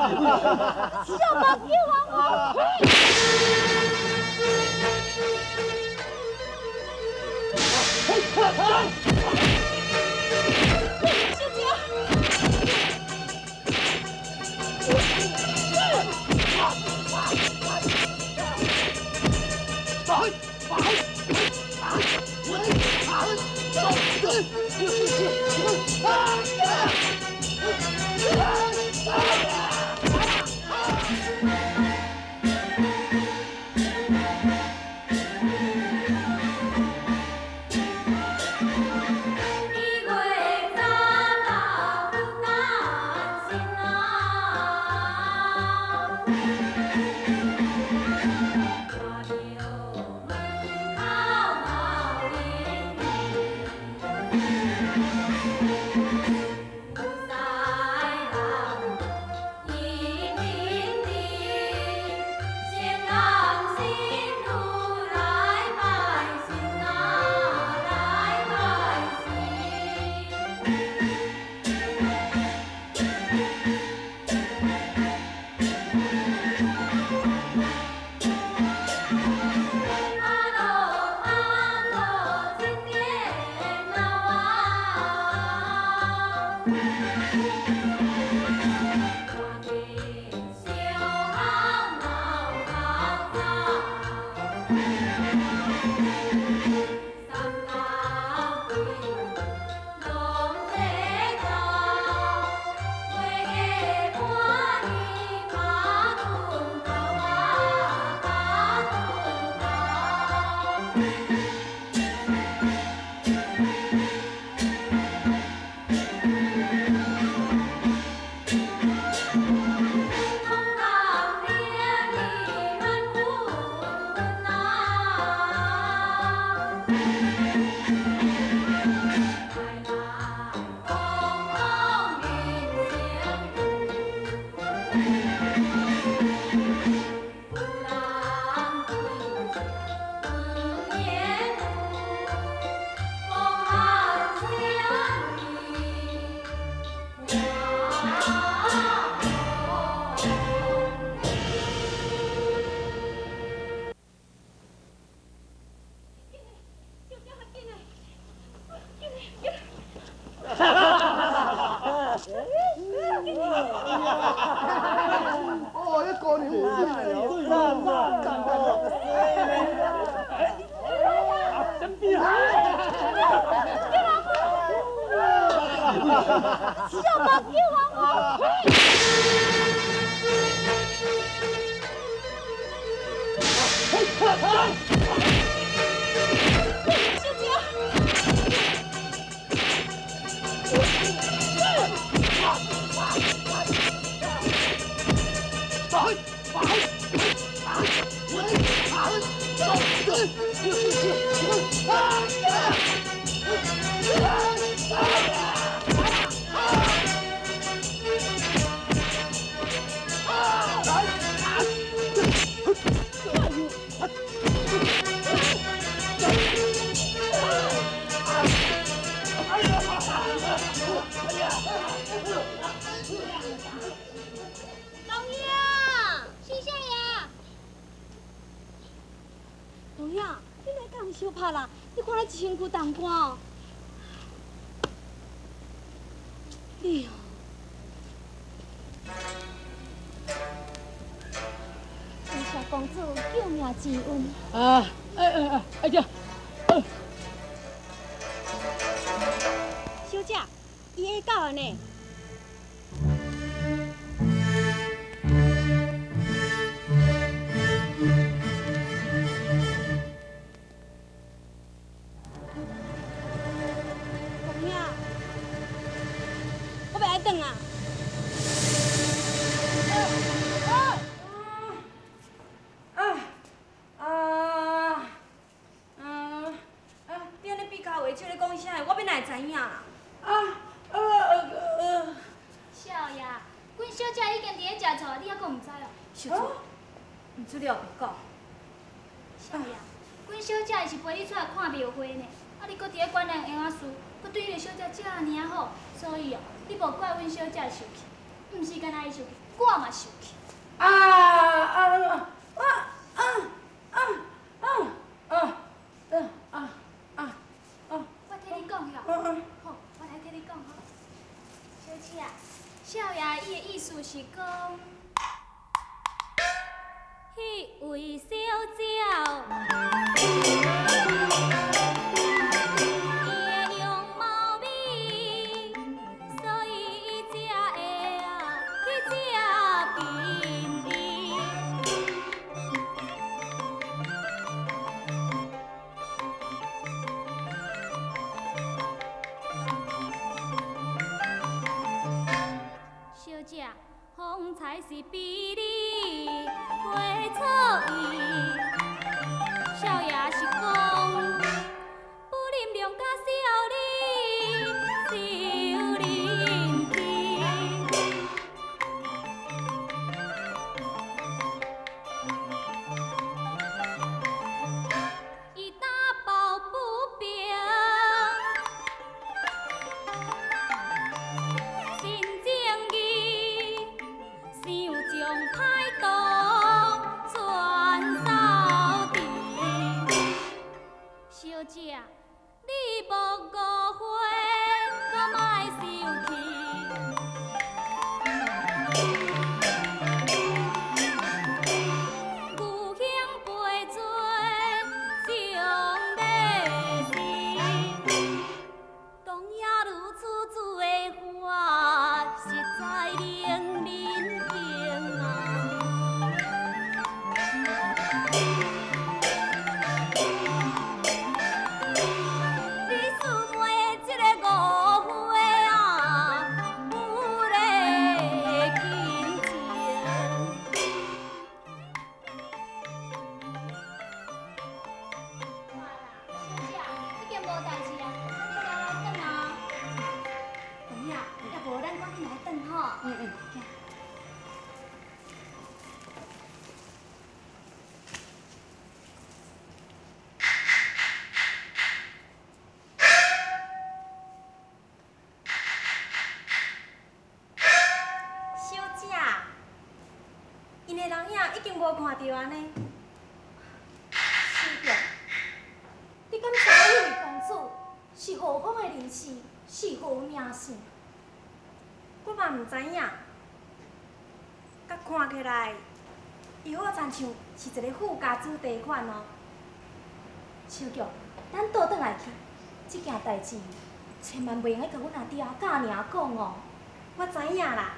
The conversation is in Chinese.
小目叫我。哦，一个你好真厉害！小目叫我。小拍啦，你看咱身躯重汗哦。你哦，谢谢公主救命之恩。啊，这。小姐，伊会到的呢。少爷，阮小姐已经伫咧食醋，你还阁唔知哦？小主，唔知你后边讲。少爷，阮小姐是陪你出来看庙会呢，啊，你阁伫咧管咱婴仔事，阁对迄个小姐遮尔好，所以哦，你无怪阮小姐生气，毋是干那伊生气，我嘛受气。我替你讲哟。好，我来替你讲吼。小姐啊，少爷伊的意思是讲，迄位小鸟。风采是比你花草意，少爷是讲，不啉量甲少年少年气。伊打抱不平。小姐，你无误会，可莫生气。牛兄陪做上礼事，当夜如此子的话，实在令人惊啊！因的人影已经无看到安尼。是着，你敢知迄位公主是何方的人士，是何名姓？我嘛唔知影，甲看起来，伊好亲像是一个富家子弟款哦。小玉，咱倒转来去，这件代志千万袂用甲阮阿爹教尔讲哦。我知影啦。